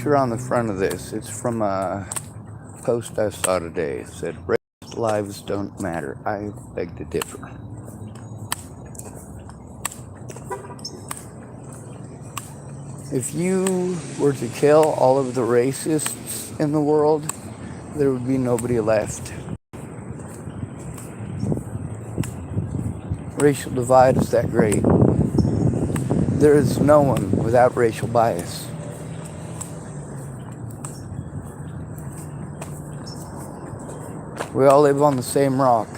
picture on the front of this, it's from a post I saw today. It said, "Race lives don't matter." I beg to differ. If you were to kill all of the racists in the world, there would be nobody left. Racial divide is that great. There is no one without racial bias. We all live on the same rock.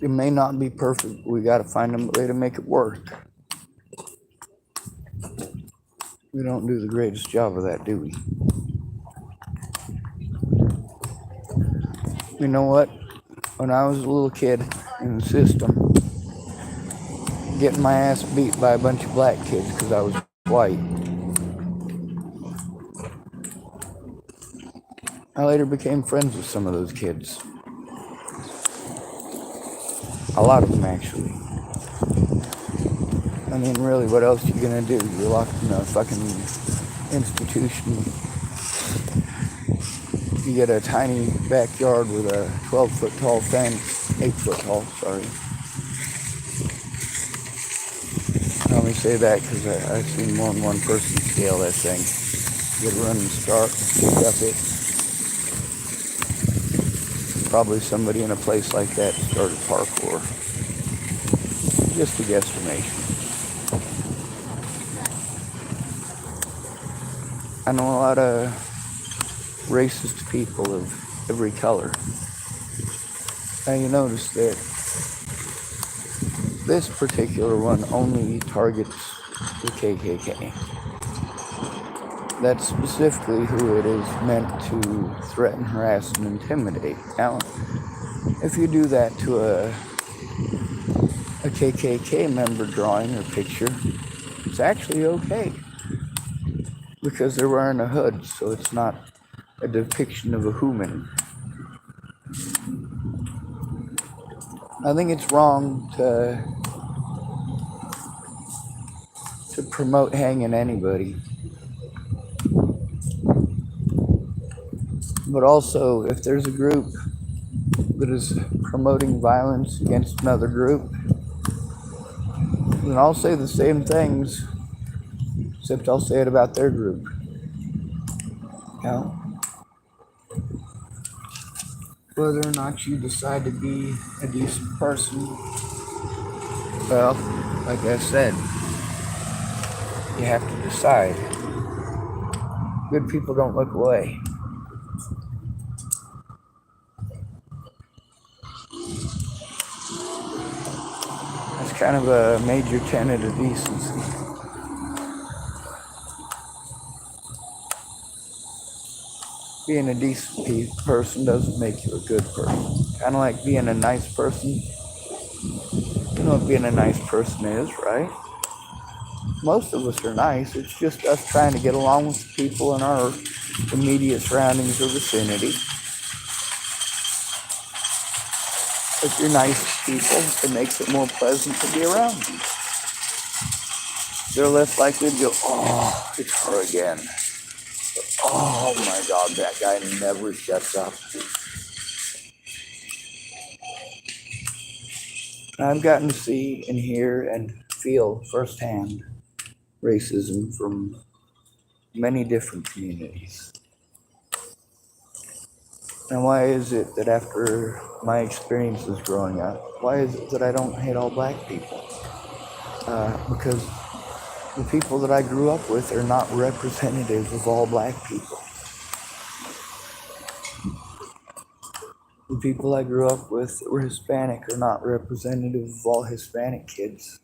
It may not be perfect. We got to find a way to make it work. We don't do the greatest job of that, do we? You know what? When I was a little kid in the system, getting my ass beat by a bunch of black kids because I was white. I later became friends with some of those kids. A lot of them, actually. I mean, really, what else are you gonna do? You're locked in a fucking institution. You get a tiny backyard with a 12-foot tall fence, 8-foot tall, sorry. I only say that because I've seen more than one person scale that thing. Get a running start, pick up it. Probably somebody in a place like that started parkour. Just a guesstimation. I know a lot of racist people of every color. Now you notice that this particular one only targets the KKK. That's specifically who it is meant to threaten, harass, and intimidate. Now, if you do that to a KKK member drawing or picture, it's actually okay. Because they're wearing a hood, so it's not a depiction of a human. I think it's wrong to promote hanging anybody. But also, if there's a group that is promoting violence against another group, then I'll say the same things, except I'll say it about their group. Now, whether or not you decide to be a decent person, well, like I said, you have to decide. Good people don't look away. That's kind of a major tenet of decency. Being a decent person doesn't make you a good person. Kind of like being a nice person. You know what being a nice person is, right? Most of us are nice. It's just us trying to get along with the people in our immediate surroundings or vicinity. If you're nice to people, it makes it more pleasant to be around you. They're less likely to go, "Oh, it's her again. Oh my God, that guy never shuts up." I've gotten to see and hear and feel firsthand racism from many different communities. And why is it that after my experiences growing up, why is it that I don't hate all black people? Because the people that I grew up with are not representative of all black people. The people I grew up with that were Hispanic are not representative of all Hispanic kids.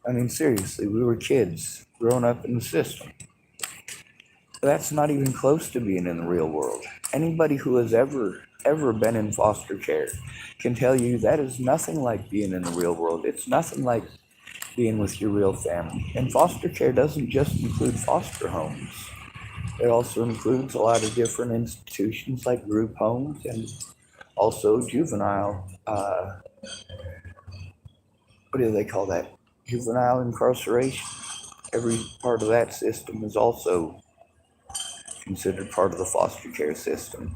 I mean, seriously, we were kids growing up in the system. That's not even close to being in the real world. Anybody who has ever been in foster care can tell you that is nothing like being in the real world. It's nothing like being with your real family. And foster care doesn't just include foster homes. It also includes a lot of different institutions like group homes and Also juvenile, what do they call that? Juvenile incarceration. Every part of that system is also considered part of the foster care system.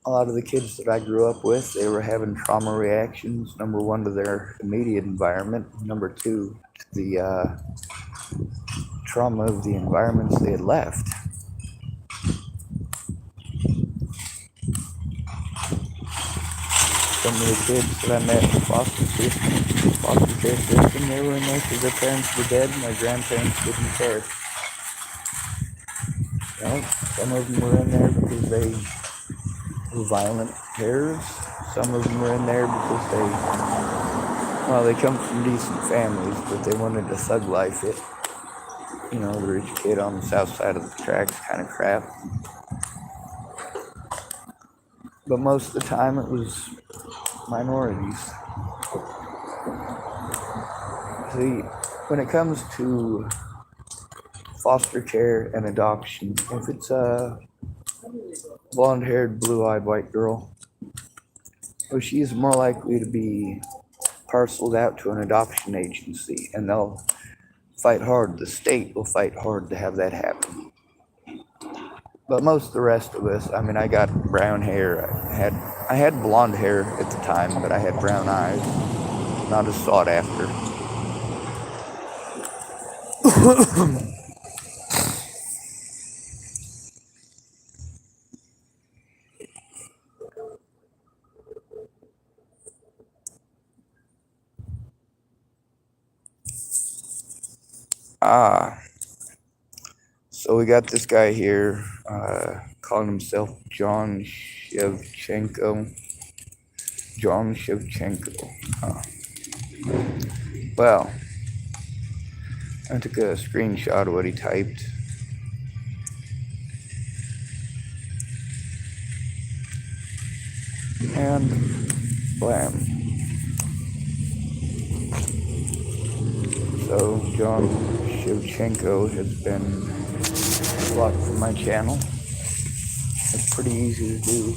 A lot of the kids that I grew up with, they were having trauma reactions, number one, to their immediate environment, number two, to the trauma of the environments they had left. Some of the kids that I met in the foster care system, they were in there because their parents were dead and their grandparents didn't care. You know, some of them were in there because they were violent terrorists. Some of them were in there because they come from decent families, but they wanted to thug life it. You know, the rich kid on the south side of the tracks kind of crap. But most of the time it was minorities. See, when it comes to foster care and adoption, if it's a blonde-haired, blue-eyed white girl, well, she's more likely to be parceled out to an adoption agency, and they'll fight hard. The state will fight hard to have that happen. But most of the rest of us, I mean, I got brown hair. I had blonde hair at the time, but I had brown eyes. Not as sought after. So we got this guy here, calling himself John Shevchenko. John Shevchenko. Well, I took a screenshot of what he typed. And blam. So John Shevchenko has been blocked from my channel. It's pretty easy to do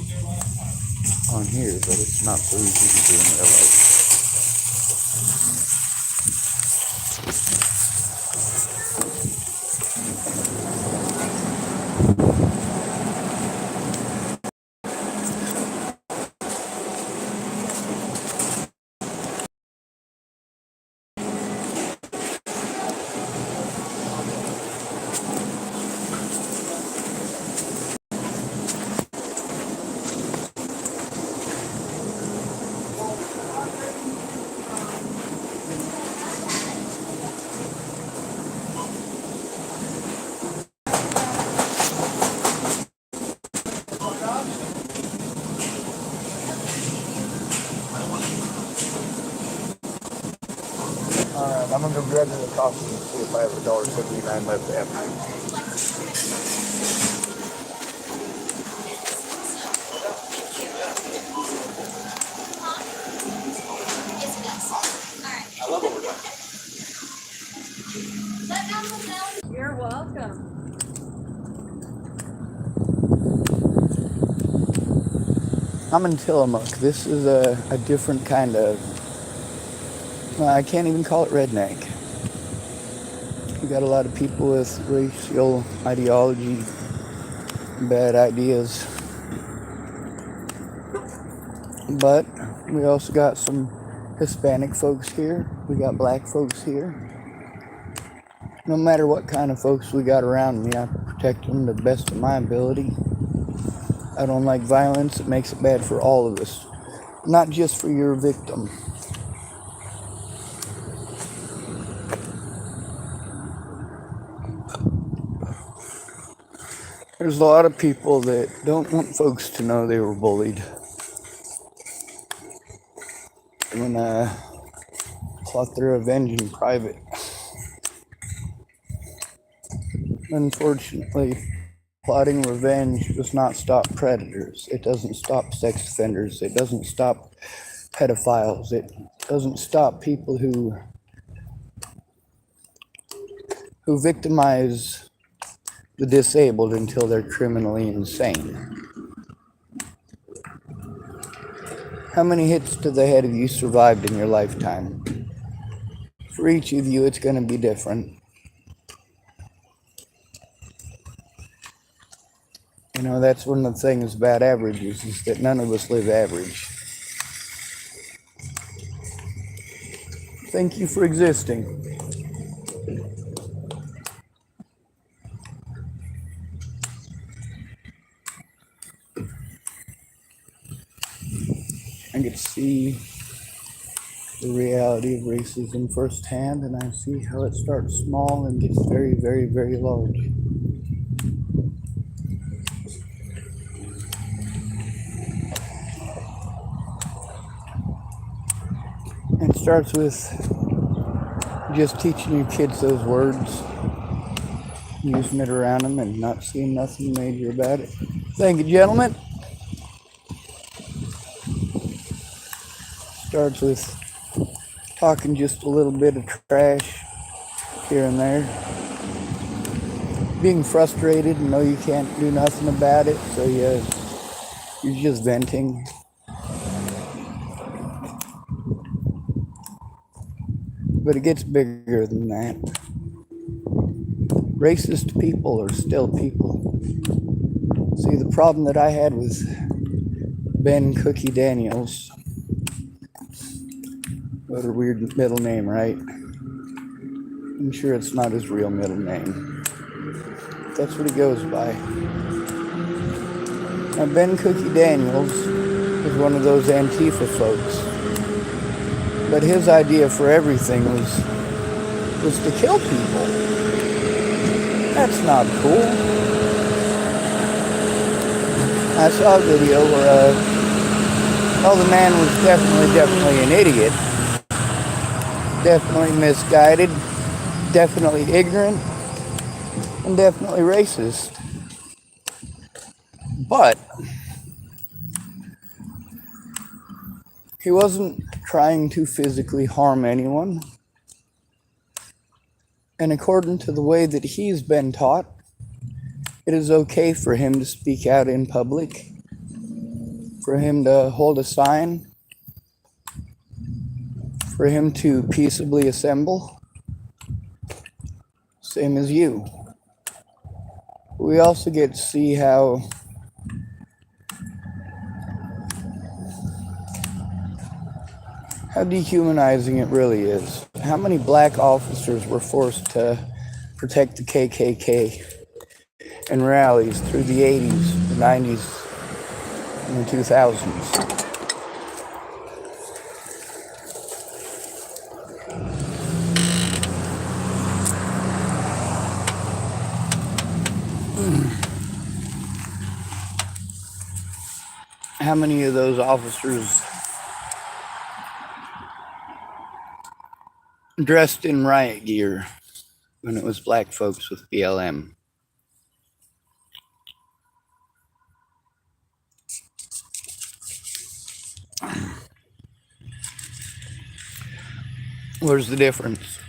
on here, but it's not so easy to do in real life. I'm gonna go grab another coffee and see if I have $1.79 left after. You're welcome. I'm in Tillamook. This is a different kind of, I can't even call it redneck. We got a lot of people with racial ideology, bad ideas. But we also got some Hispanic folks here. We got black folks here. No matter what kind of folks we got around me, I protect them to the best of my ability. I don't like violence. It makes it bad for all of us, not just for your victim. There's a lot of people that don't want folks to know they were bullied. And plot their revenge in private. Unfortunately, plotting revenge does not stop predators. It doesn't stop sex offenders. It doesn't stop pedophiles. It doesn't stop people who victimize the disabled until they're criminally insane. How many hits to the head have you survived in your lifetime? For each of you, it's going to be different. You know, that's one of the things about averages, is that none of us live average. Thank you for existing. I get to see the reality of racism firsthand, and I see how it starts small and gets very, very, very large. It starts with just teaching your kids those words, using it around them, and not seeing nothing major about it. Thank you, gentlemen. Starts with talking just a little bit of trash here and there. Being frustrated and know you can't do nothing about it, so you're just venting. But it gets bigger than that. Racist people are still people. See, the problem that I had with Ben Cookie Daniels, what a weird middle name, right? I'm sure it's not his real middle name. That's what he goes by. Now, Ben Cookie Daniels is one of those Antifa folks. But his idea for everything was to kill people. That's not cool. I saw a video where, the man was definitely an idiot. Definitely misguided. Definitely ignorant. And definitely racist. But he wasn't trying to physically harm anyone. And according to the way that he's been taught, it is okay for him to speak out in public, for him to hold a sign, for him to peaceably assemble, same as you. We also get to see how dehumanizing it really is. How many black officers were forced to protect the KKK in rallies through the 80s, the 90s, and the 2000s? How many of those officers dressed in riot gear when it was black folks with BLM? Where's the difference?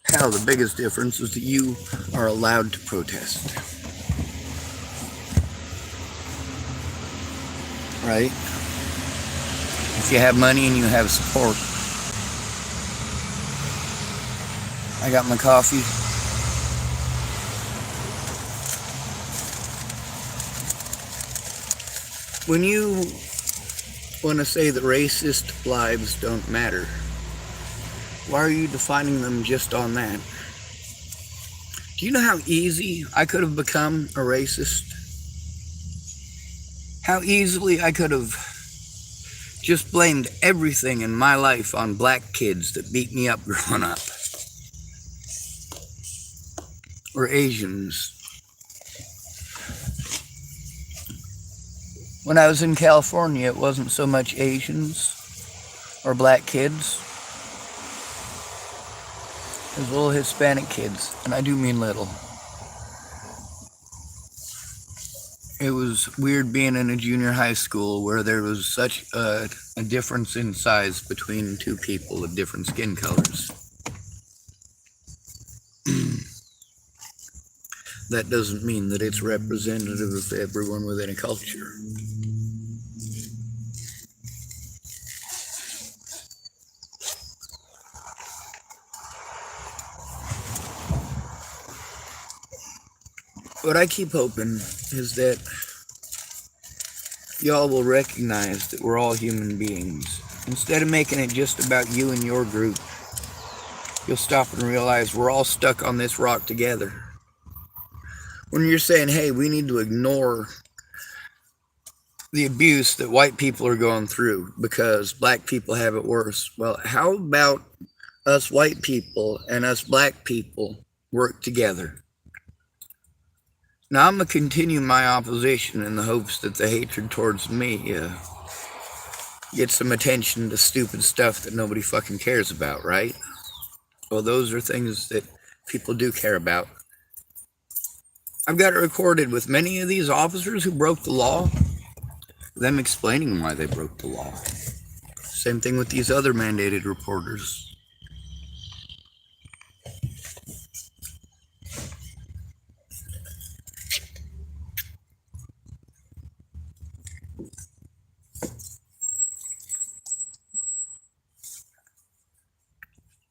Hell, the biggest difference is that you are allowed to protest. Right? If you have money and you have support. I got my coffee. When you want to say that racist lives don't matter, why are you defining them just on that? Do you know how easy I could have become a racist? How easily I could have just blamed everything in my life on black kids that beat me up growing up. Or Asians. When I was in California, it wasn't so much Asians or black kids. It was little Hispanic kids, and I do mean little. It was weird being in a junior high school where there was such a difference in size between two people of different skin colors. that doesn't mean that it's representative of everyone within a culture. What I keep hoping is that y'all will recognize that we're all human beings. Instead of making it just about you and your group, you'll stop and realize we're all stuck on this rock together. When you're saying, hey, we need to ignore the abuse that white people are going through because black people have it worse. Well, how about us white people and us black people work together? Now, I'm going to continue my opposition in the hopes that the hatred towards me gets some attention to stupid stuff that nobody fucking cares about, right? Well, those are things that people do care about. I've got it recorded with many of these officers who broke the law, them explaining why they broke the law. Same thing with these other mandated reporters.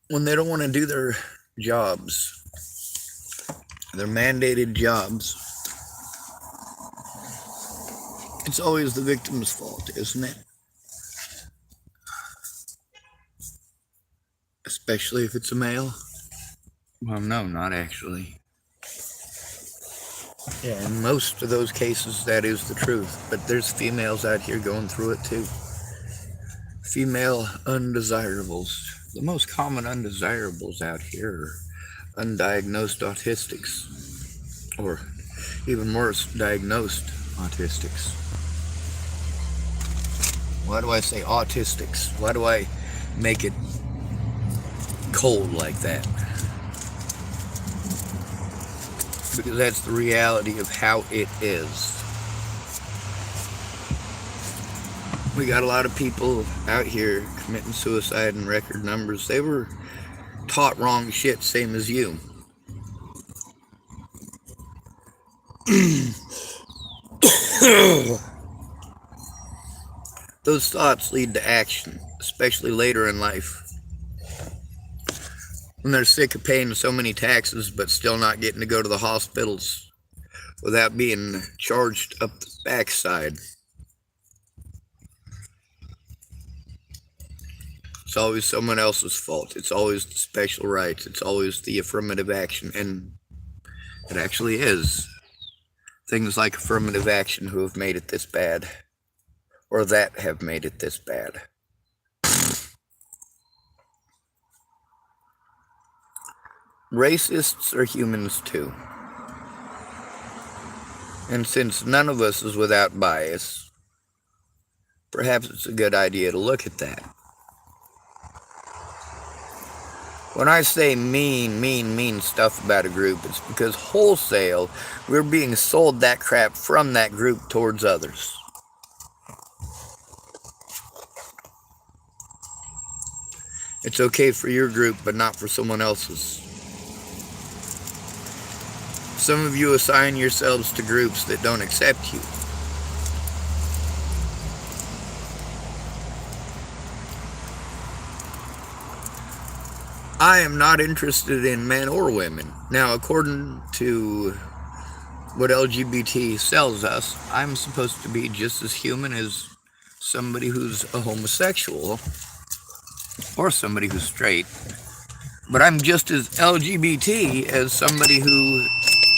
When they don't want to do their jobs, their mandated jobs, it's always the victim's fault, isn't it? Especially if it's a male. Well, no, not actually. Yeah, in most of those cases, that is the truth. But there's females out here going through it too. Female undesirables. The most common undesirables out here are undiagnosed autistics. Or even worse, diagnosed autistics. Why do I say autistics? Why do I make it cold like that? Because that's the reality of how it is. We got a lot of people out here committing suicide in record numbers. They were taught wrong shit, same as you. Those thoughts lead to action, especially later in life. When they're sick of paying so many taxes but still not getting to go to the hospitals without being charged up the backside. It's always someone else's fault. It's always the special rights. It's always the affirmative action. And it actually is things like affirmative action who have made it this bad. Or that have made it this bad. Racists are humans too. And since none of us is without bias, perhaps it's a good idea to look at that. When I say mean stuff about a group, it's because wholesale, we're being sold that crap from that group towards others. It's okay for your group, but not for someone else's. Some of you assign yourselves to groups that don't accept you. I am not interested in men or women. Now, according to what LGBT sells us, I'm supposed to be just as human as somebody who's a homosexual or somebody who's straight. But I'm just as LGBT as somebody who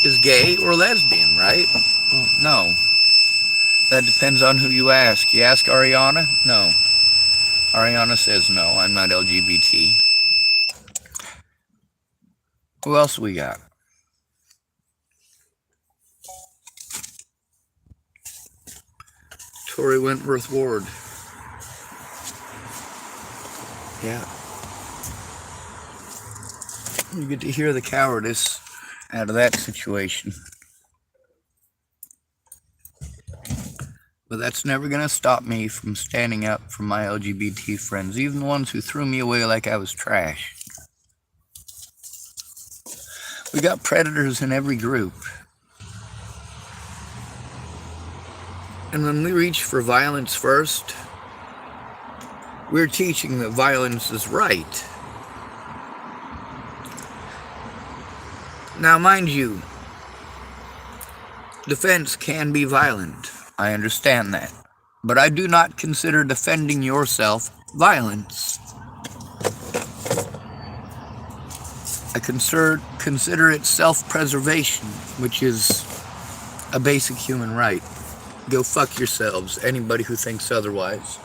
is gay or lesbian, right? Well, no. That depends on who you ask. You ask Ariana? No. Ariana says no, I'm not LGBT. Who else we got? Tori Wentworth Ward. Yeah. You get to hear the cowardice out of that situation. But that's never going to stop me from standing up for my LGBT friends, even the ones who threw me away like I was trash. We got predators in every group. And when we reach for violence first, we're teaching that violence is right. Now, mind you, defense can be violent. I understand that. But I do not consider defending yourself violence. I consider it self-preservation, which is a basic human right. Go fuck yourselves, anybody who thinks otherwise.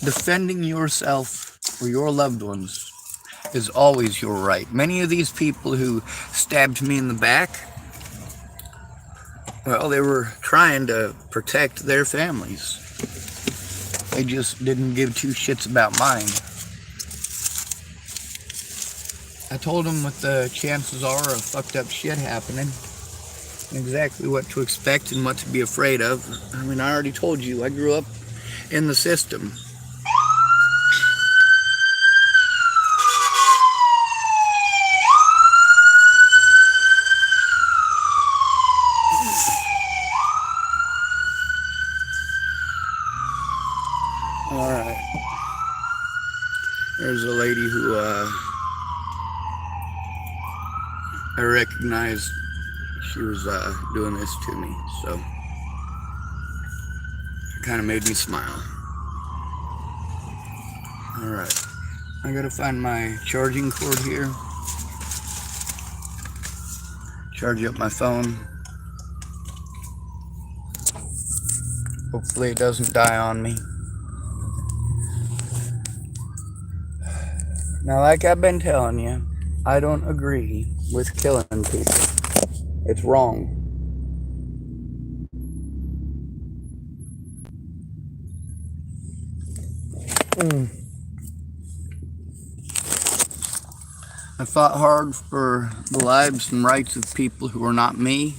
Defending yourself or your loved ones is always your right. Many of these people who stabbed me in the back, well, they were trying to protect their families. They just didn't give two shits about mine. I told them what the chances are of fucked up shit happening, exactly what to expect and what to be afraid of. I mean, I already told you, I grew up in the system. Alright. There's a lady who I recognized. She was doing this to me, so it kind of made me smile. Alright. I gotta find my charging cord here. Charge up my phone. Hopefully it doesn't die on me. Now, like I've been telling you, I don't agree with killing people. It's wrong. I fought hard for the lives and rights of people who are not me,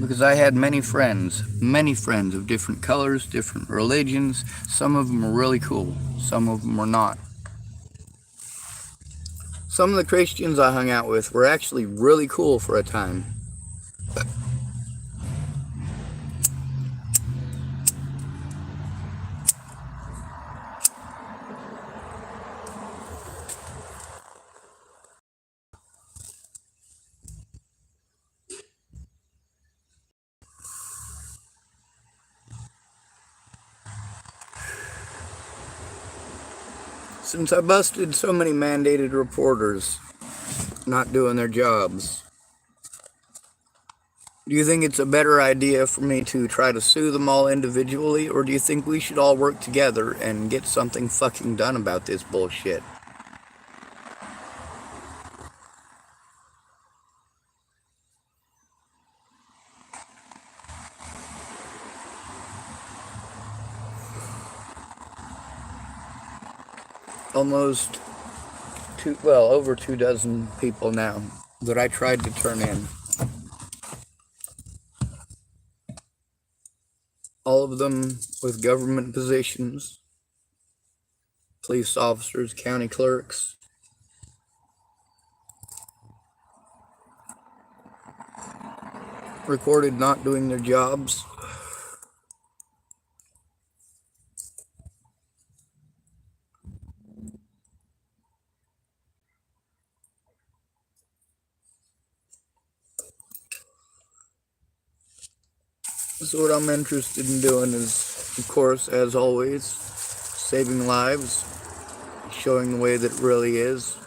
because I had many friends of different colors, different religions. Some of them were really cool, some of them were not. Some of the Christians I hung out with were actually really cool for a time. Since I busted so many mandated reporters not doing their jobs, do you think it's a better idea for me to try to sue them all individually, or do you think we should all work together and get something fucking done about this bullshit? Almost over 2 dozen people now that I tried to turn in. All of them with government positions, police officers, county clerks. Recorded not doing their jobs. So what I'm interested in doing is, of course, as always, saving lives, showing the way that it really is.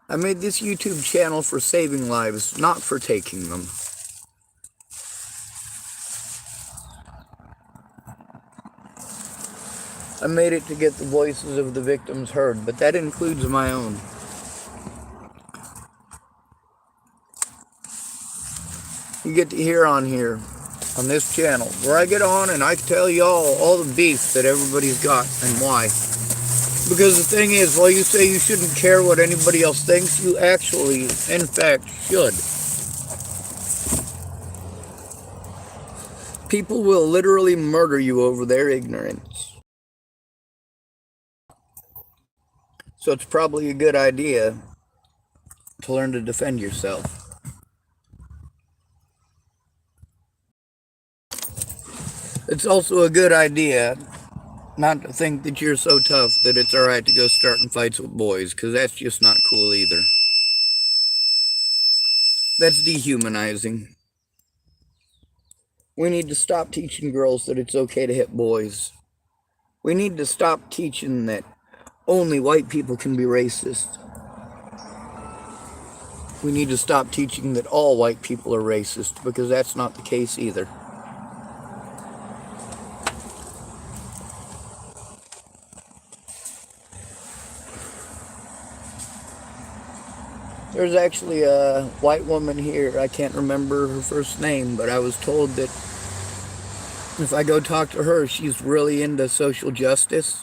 I made this YouTube channel for saving lives, not for taking them. I made it to get the voices of the victims heard, but that includes my own. You get to hear on here, on this channel, where I get on and I tell y'all all the beef that everybody's got and why. Because the thing is, while you say you shouldn't care what anybody else thinks, you actually, in fact, should. People will literally murder you over their ignorance. So it's probably a good idea to learn to defend yourself. It's also a good idea not to think that you're so tough that it's alright to go starting fights with boys, because that's just not cool either. That's dehumanizing. We need to stop teaching girls that it's okay to hit boys. We need to stop teaching that only white people can be racist. We need to stop teaching that all white people are racist, because that's not the case either. There's actually a white woman here, I can't remember her first name, but I was told that if I go talk to her, she's really into social justice,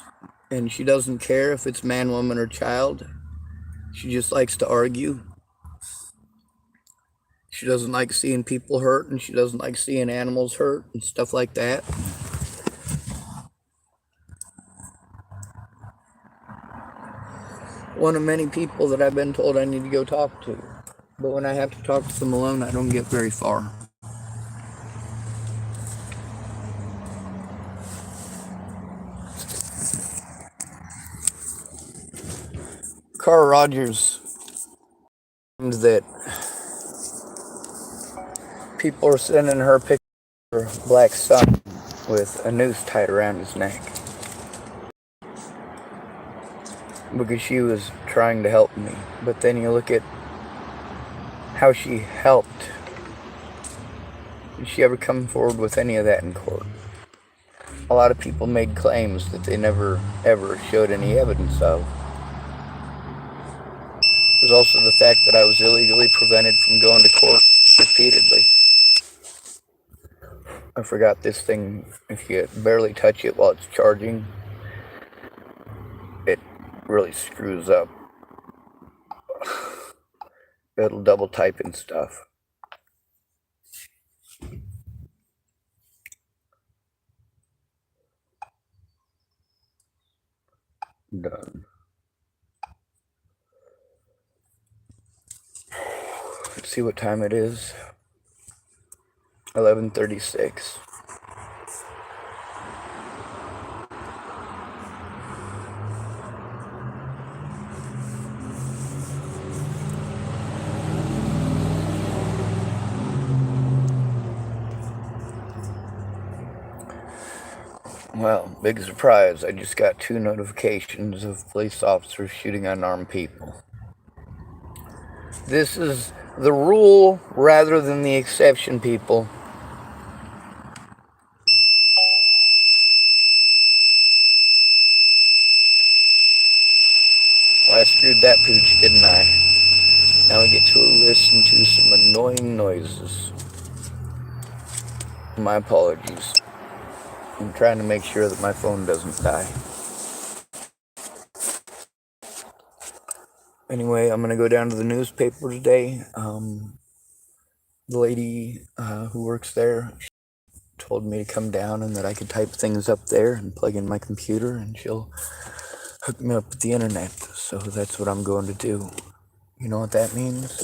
and she doesn't care if it's man, woman, or child. She just likes to argue. She doesn't like seeing people hurt, and she doesn't like seeing animals hurt and stuff like that. One of many people that I've been told I need to go talk to. But when I have to talk to them alone, I don't get very far. Carl Rogers claimed that people are sending her a picture of her black son with a noose tied around his neck because she was trying to help me. But then you look at how she helped. Did she ever come forward with any of that in court? A lot of people made claims that they never ever showed any evidence of. There's also the fact that I was illegally prevented from going to court repeatedly. I forgot this thing, if you barely touch it while it's charging, it really screws up. It'll double type and stuff. Done. Let's see what time it is. 11:36. Well, big surprise, I just got 2 notifications of police officers shooting unarmed people. This is the rule rather than the exception, people. Well, I screwed that pooch, didn't I? Now we get to listen to some annoying noises. My apologies. I'm trying to make sure that my phone doesn't die. Anyway, I'm going to go down to the newspaper today. The lady who works there told me to come down and that I could type things up there and plug in my computer, and she'll hook me up with the internet. So that's what I'm going to do. You know what that means?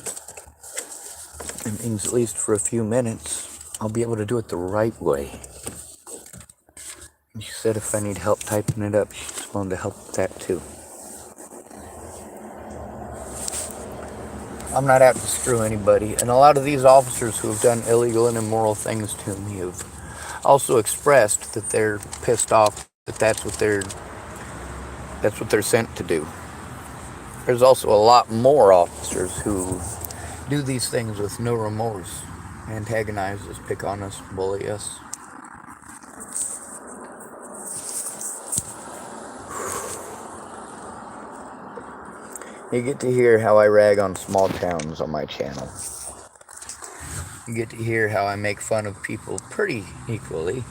It means at least for a few minutes, I'll be able to do it the right way. And she said if I need help typing it up, she's willing to help with that too. I'm not out to screw anybody, and a lot of these officers who have done illegal and immoral things to me have also expressed that they're pissed off that that's what they're sent to do. There's also a lot more officers who do these things with no remorse, antagonize us, pick on us, bully us. You get to hear how I rag on small towns on my channel. You get to hear how I make fun of people pretty equally.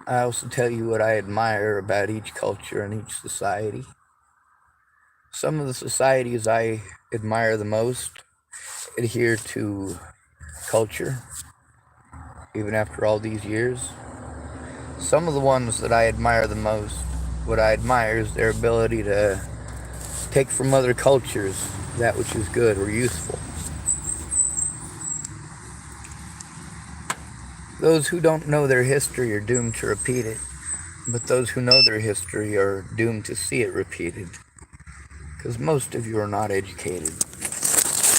I also tell you what I admire about each culture and each society. Some of the societies I admire the most adhere to culture, even after all these years. Some of the ones that I admire the most, what I admire is their ability to take from other cultures that which is good or useful. Those who don't know their history are doomed to repeat it, but those who know their history are doomed to see it repeated. Because most of you are not educated,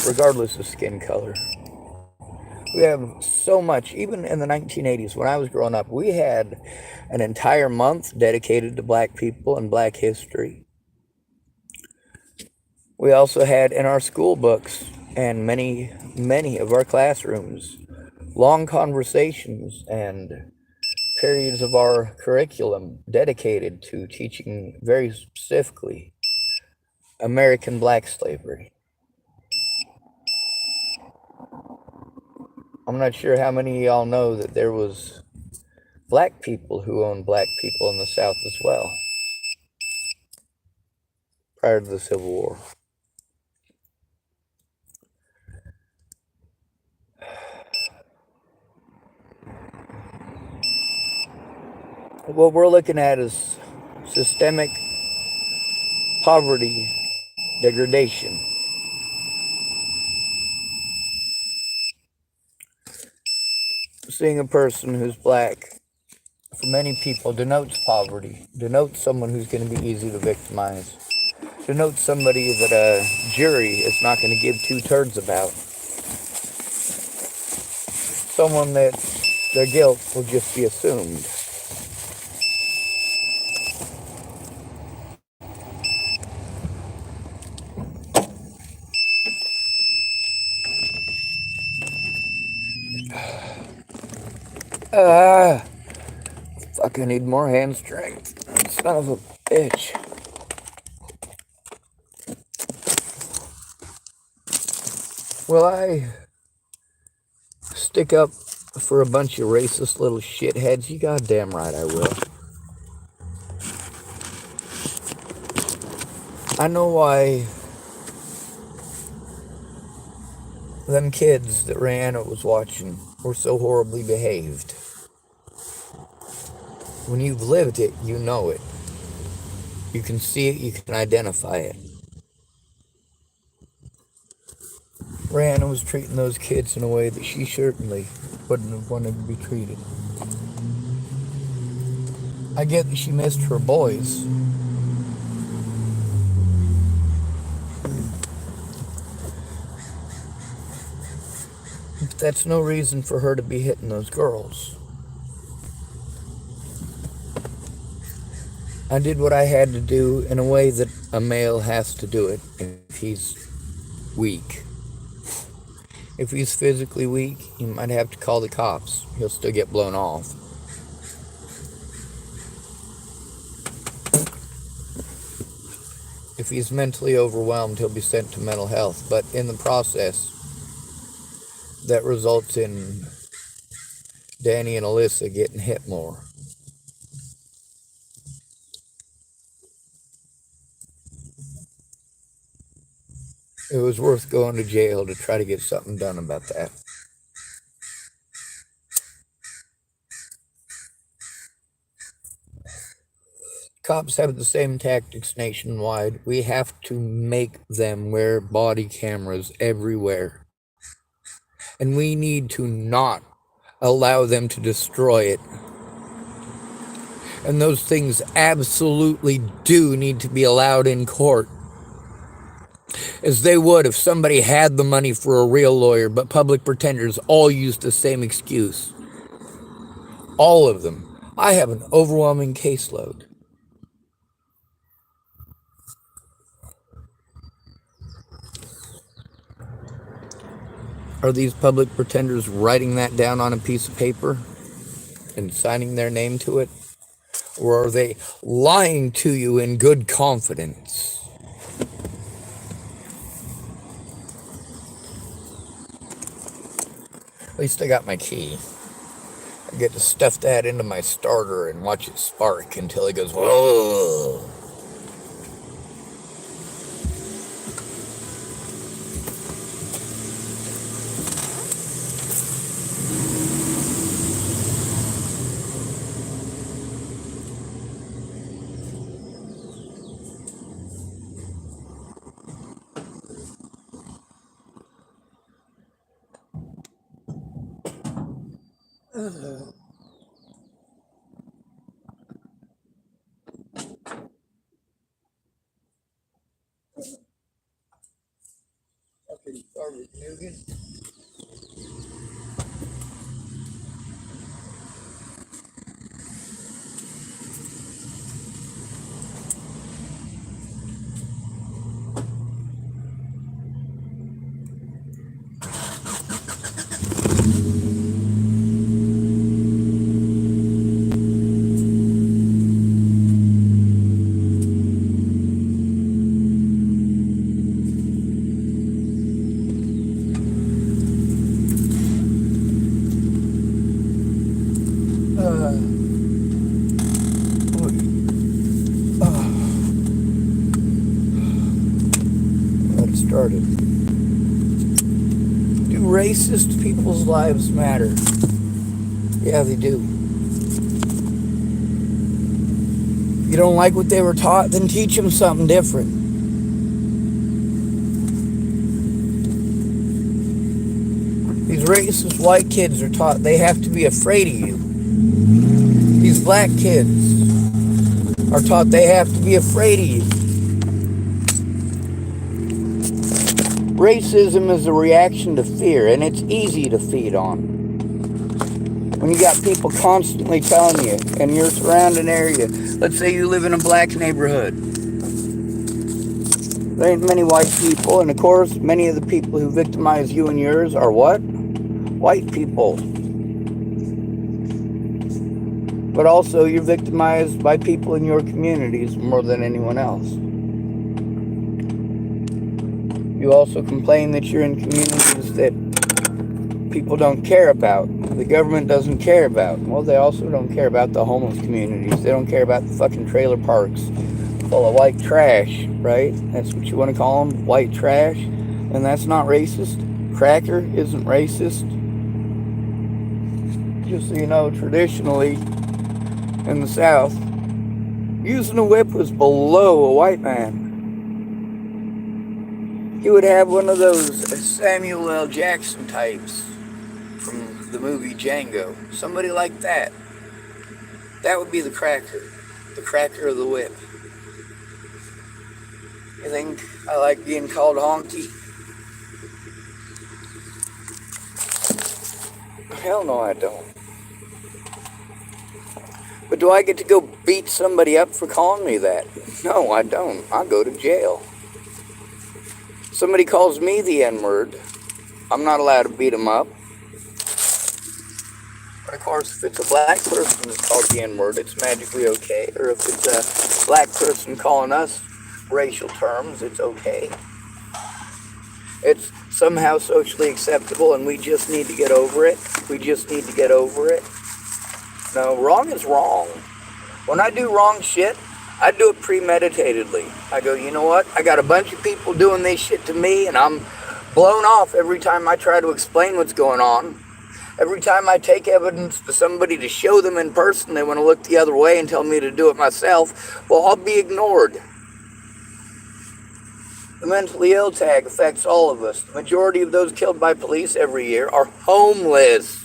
regardless of skin color. We have so much, even in the 1980s, when I was growing up, we had an entire month dedicated to black people and black history. We also had in our school books and many of our classrooms long conversations and periods of our curriculum dedicated to teaching very specifically American black slavery. I'm not sure how many of y'all know that there was black people who owned black people in the South as well prior to the Civil War. What we're looking at is systemic poverty degradation. Seeing a person who's black, for many people, denotes poverty, denotes someone who's going to be easy to victimize, denotes somebody that a jury is not going to give two turds about, someone that their guilt will just be assumed. Fuck, I need more hand strength. Son of a bitch. Will I stick up for a bunch of racist little shitheads? You goddamn right I will. I know why them kids that Rihanna was watching were so horribly behaved. When you've lived it, you know it. You can see it, you can identify it. Rihanna was treating those kids in a way that she certainly wouldn't have wanted to be treated. I get that she missed her boys. But that's no reason for her to be hitting those girls. I did what I had to do in a way that a male has to do it if he's weak. If he's physically weak, you might have to call the cops. He'll still get blown off. If he's mentally overwhelmed, he'll be sent to mental health. But in the process, that results in Danny and Alyssa getting hit more. It was worth going to jail to try to get something done about that. Cops have the same tactics nationwide. We have to make them wear body cameras everywhere. And we need to not allow them to destroy it. And those things absolutely do need to be allowed in court. As they would if somebody had the money for a real lawyer, but public pretenders all use the same excuse. All of them. I have an overwhelming caseload. Are these public pretenders writing that down on a piece of paper and signing their name to it? Or are they lying to you in good confidence? At least I got my key. I get to stuff that into my starter and watch it spark until it goes, whoa. Fucking garbage nougat. Let's start it. Do racist people's lives matter? Yeah, they do. You don't like what they were taught, then teach them something different. These racist white kids are taught they have to be afraid of you. These black kids are taught they have to be afraid of you. Racism is a reaction to fear, and it's easy to feed on. When you got people constantly telling you, and your surrounding area, let's say you live in a black neighborhood, there ain't many white people, and of course, many of the people who victimize you and yours are what? White people. But also, you're victimized by people in your communities more than anyone else. You also complain that you're in communities that people don't care about, the government doesn't care about. Well, they also don't care about the homeless communities. They don't care about the fucking trailer parks full of white trash, right? That's what you want to call them, white trash. And that's not racist. Cracker isn't racist. Just so you know, traditionally in the South, using a whip was below a white man. He would have one of those Samuel L. Jackson types from the movie Django. Somebody like that. That would be the cracker of the whip. You think I like being called honky? Hell no, I don't. But do I get to go beat somebody up for calling me that? No, I don't. I go to jail. Somebody calls me the N-word, I'm not allowed to beat them up. But of course, if it's a black person that's called the N-word, it's magically okay. Or if it's a black person calling us racial terms, it's okay. It's somehow socially acceptable, and we just need to get over it. We just need to get over it. No, wrong is wrong. When I do wrong shit, I do it premeditatedly. I go, you know what? I got a bunch of people doing this shit to me, and I'm blown off every time I try to explain what's going on. Every time I take evidence to somebody to show them in person, they want to look the other way and tell me to do it myself. Well, I'll be ignored. The mentally ill tag affects all of us. The majority of those killed by police every year are homeless.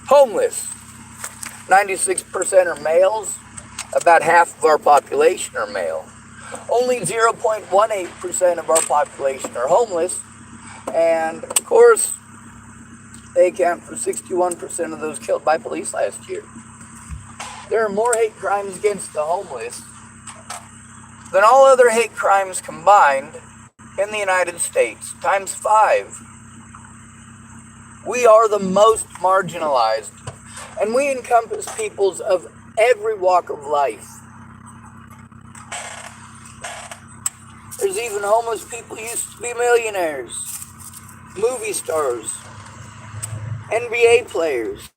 Homeless. 96% are males. About half of our population are male. Only 0.18% of our population are homeless. And, of course, they account for 61% of those killed by police last year. There are more hate crimes against the homeless than all other hate crimes combined in the United States, times 5. We are the most marginalized, and we encompass peoples of every walk of life. There's even homeless people who used to be millionaires, movie stars, NBA players.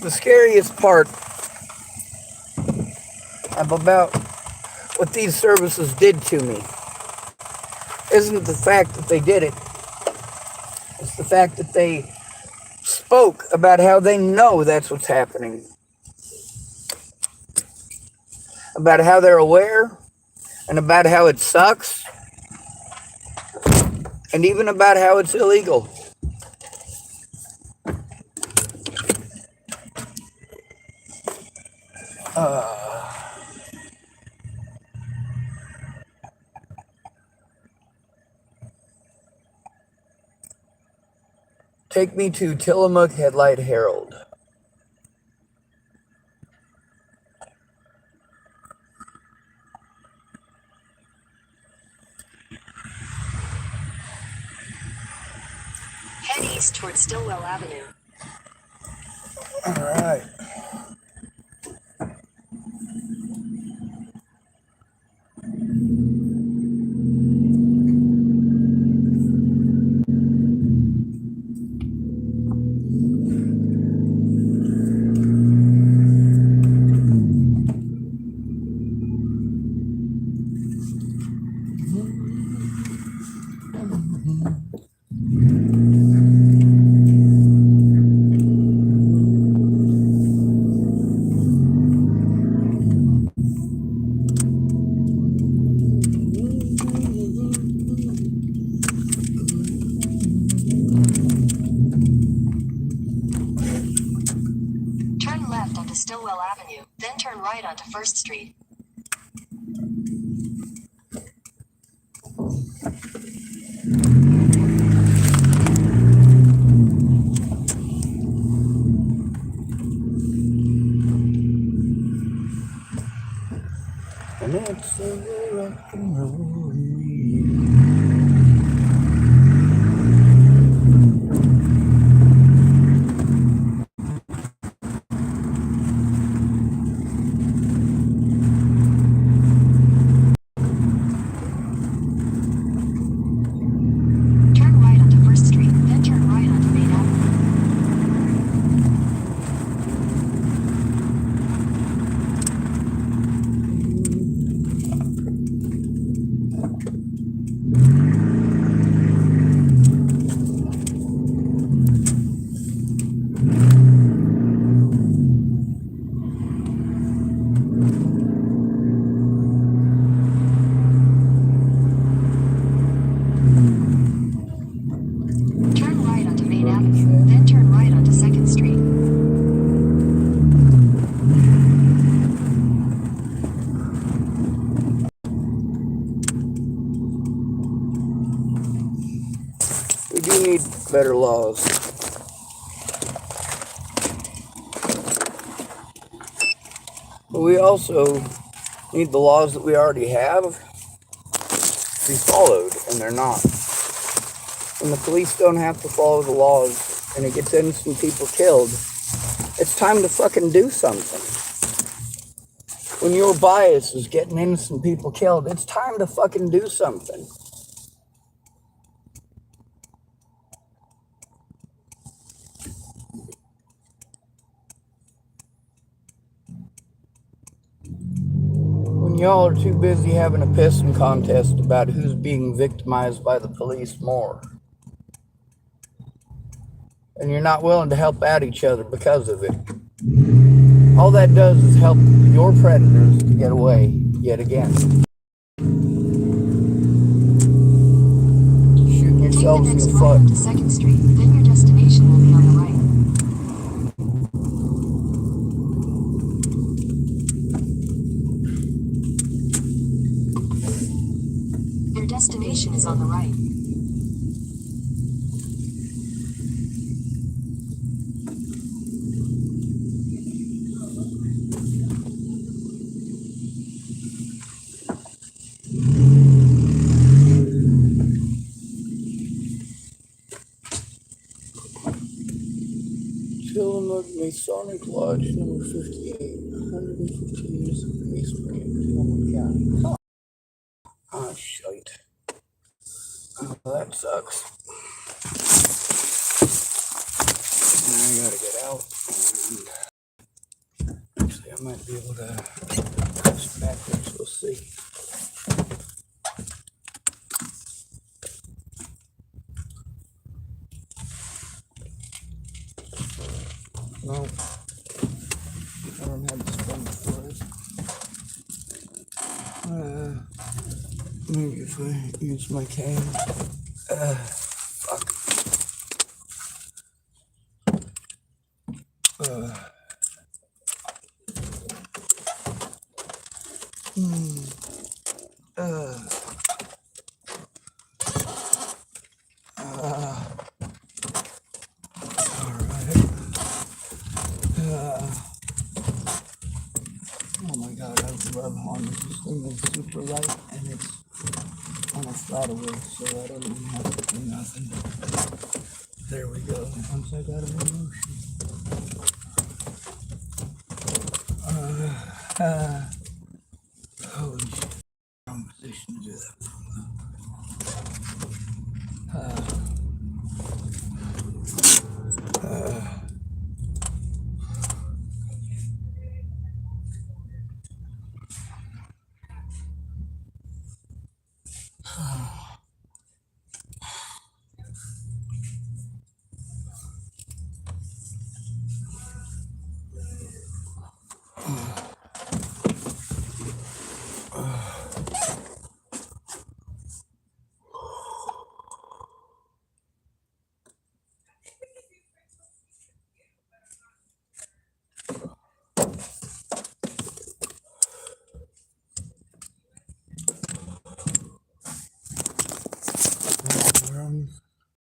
the scariest part about what these services did to me isn't the fact that they did it. It's the fact that they spoke about how they know that's what's happening. About how they're aware, and about how it sucks, and even about how it's illegal. Take me to Tillamook Headlight Herald. Head east toward Stillwell Avenue. All right. Turn left onto Stillwell Avenue, then turn right onto 1st Street. And it's a rock and roll. Turn right onto 1st Street, then turn right onto Main Avenue. Turn right onto Main Avenue, then turn right onto 2nd Street. We do need better laws. But we also need the laws that we already have to be followed, and they're not. When the police don't have to follow the laws and it gets innocent people killed, it's time to fucking do something. When your bias is getting innocent people killed, it's time to fucking do something. When y'all are too busy having a pissing contest about who's being victimized by the police more, and you're not willing to help out each other because of it, all that does is help your predators to get away yet again. Shooting yourselves in the Take the next right foot. onto 2nd Street, then your destination will be on the right. Your destination is on the right. Tillamook Masonic Lodge, number 58, 115 years of masonry in Tillamook County. Oh, shite. Oh, that sucks. I gotta get out. be able to push backwards. We'll see. Well, I don't have the spring for it. Maybe if I use my cane. Fuck. Oh my god, I love harness. This thing is super light and it's on a flat away, so I don't even have to do nothing. There we go. Once I got it in motion.